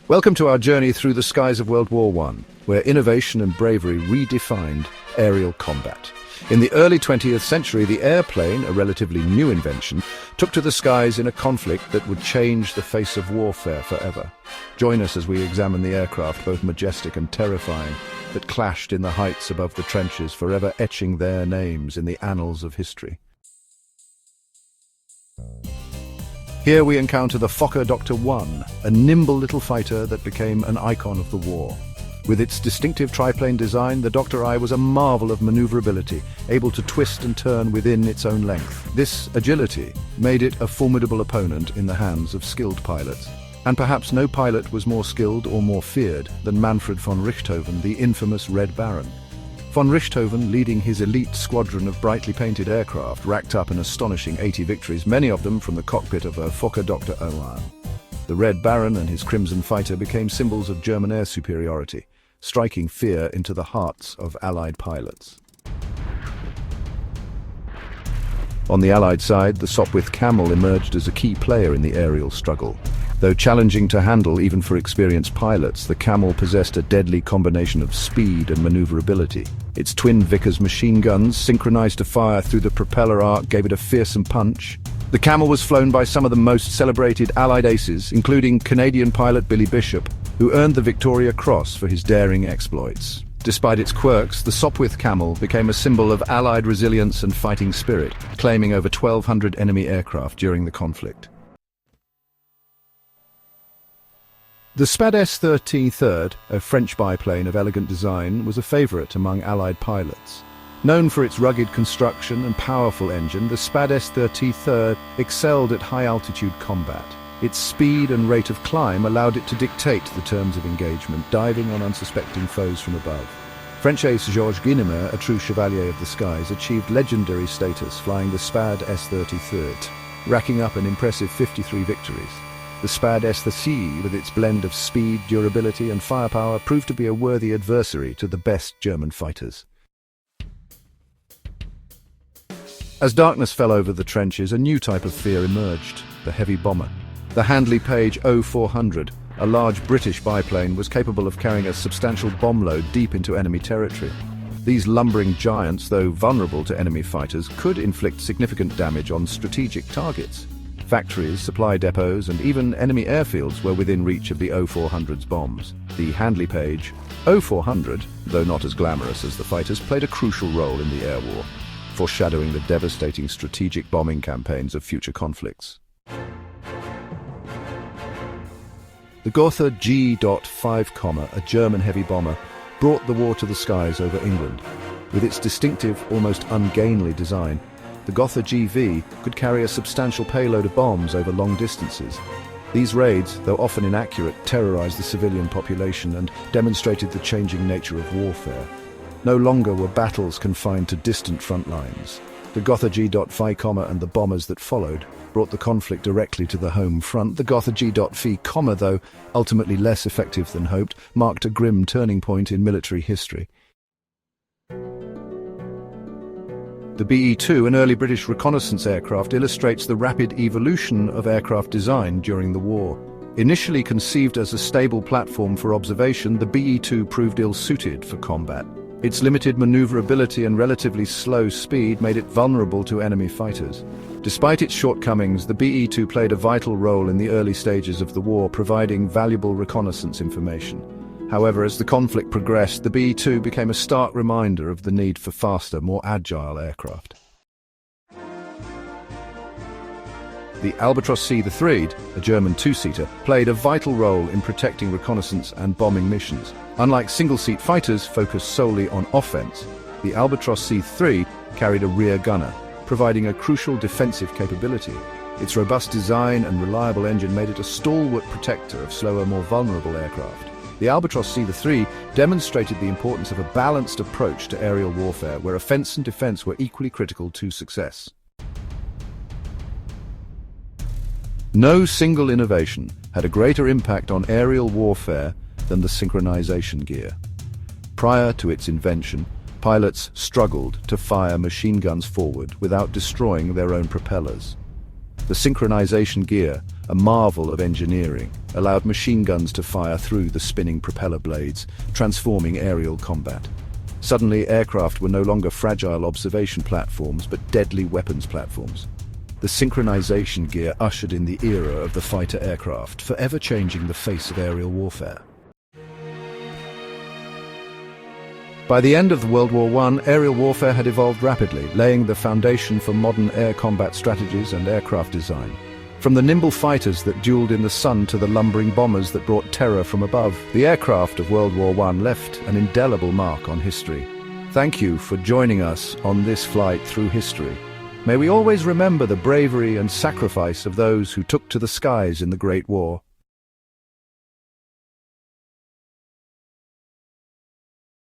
Welcome to our journey through the skies of World War I, where innovation and bravery redefined aerial combat. In the early 20th century, the airplane, a relatively new invention, took to the skies in a conflict that would change the face of warfare forever. Join us as we examine the aircraft, both majestic and terrifying, that clashed in the heights above the trenches, forever etching their names in the annals of history. Here we encounter the Fokker Dr.I, a nimble little fighter that became an icon of the war. With its distinctive triplane design, the Dr.I was a marvel of maneuverability, able to twist and turn within its own length. This agility made it a formidable opponent in the hands of skilled pilots. And perhaps no pilot was more skilled or more feared than Manfred von Richthofen, the infamous Red Baron. Von Richthofen, leading his elite squadron of brightly painted aircraft, racked up an astonishing 80 victories, many of them from the cockpit of a Fokker Dr.I. The Red Baron and his Crimson Fighter became symbols of German air superiority, striking fear into the hearts of Allied pilots. On the Allied side, the Sopwith Camel emerged as a key player in the aerial struggle. Though challenging to handle even for experienced pilots, the Camel possessed a deadly combination of speed and maneuverability. Its twin Vickers machine guns, synchronized to fire through the propeller arc, gave it a fearsome punch. The Camel was flown by some of the most celebrated Allied aces, including Canadian pilot Billy Bishop, who earned the Victoria Cross for his daring exploits. Despite its quirks, the Sopwith Camel became a symbol of Allied resilience and fighting spirit, claiming over 1,200 enemy aircraft during the conflict. The SPAD S-33, a French biplane of elegant design, was a favorite among Allied pilots. Known for its rugged construction and powerful engine, the SPAD S-33 excelled at high-altitude combat. Its speed and rate of climb allowed it to dictate the terms of engagement, diving on unsuspecting foes from above. French ace Georges Guynemer, a true chevalier of the skies, achieved legendary status flying the SPAD S-33, racking up an impressive 53 victories. The SPAD S-33, with its blend of speed, durability and firepower, proved to be a worthy adversary to the best German fighters. As darkness fell over the trenches, a new type of fear emerged, the heavy bomber. The Handley Page O 400, a large British biplane, was capable of carrying a substantial bomb load deep into enemy territory. These lumbering giants, though vulnerable to enemy fighters, could inflict significant damage on strategic targets. Factories, supply depots, and even enemy airfields were within reach of the O-400's bombs. The Handley Page O-400, though not as glamorous as the fighters, played a crucial role in the air war, foreshadowing the devastating strategic bombing campaigns of future conflicts. The Gotha G.5, a German heavy bomber, brought the war to the skies over England. With its distinctive, almost ungainly design, the Gotha GV could carry a substantial payload of bombs over long distances. These raids, though often inaccurate, terrorized the civilian population and demonstrated the changing nature of warfare. No longer were battles confined to distant front lines. The Gotha G.5, and the bombers that followed, brought the conflict directly to the home front. The Gotha G.V, though ultimately less effective than hoped, marked a grim turning point in military history. The BE-2, an early British reconnaissance aircraft, illustrates the rapid evolution of aircraft design during the war. Initially conceived as a stable platform for observation, the BE-2 proved ill-suited for combat. Its limited maneuverability and relatively slow speed made it vulnerable to enemy fighters. Despite its shortcomings, the BE-2 played a vital role in the early stages of the war, providing valuable reconnaissance information. However, as the conflict progressed, the BE-2 became a stark reminder of the need for faster, more agile aircraft. The Albatros C-3, a German two-seater, played a vital role in protecting reconnaissance and bombing missions. Unlike single-seat fighters focused solely on offense, the Albatros C-3 carried a rear gunner, providing a crucial defensive capability. Its robust design and reliable engine made it a stalwart protector of slower, more vulnerable aircraft. The Albatros C-3 demonstrated the importance of a balanced approach to aerial warfare, where offense and defense were equally critical to success. No single innovation had a greater impact on aerial warfare than the synchronization gear. Prior to its invention, pilots struggled to fire machine guns forward without destroying their own propellers. The synchronization gear a marvel of engineering, allowed machine guns to fire through the spinning propeller blades, transforming aerial combat. Suddenly, aircraft were no longer fragile observation platforms, but deadly weapons platforms. The synchronization gear ushered in the era of the fighter aircraft, forever changing the face of aerial warfare. By the end of World War I, aerial warfare had evolved rapidly, laying the foundation for modern air combat strategies and aircraft design. From the nimble fighters that dueled in the sun to the lumbering bombers that brought terror from above, the aircraft of World War I left an indelible mark on history. Thank you for joining us on this flight through history. May we always remember the bravery and sacrifice of those who took to the skies in the Great War.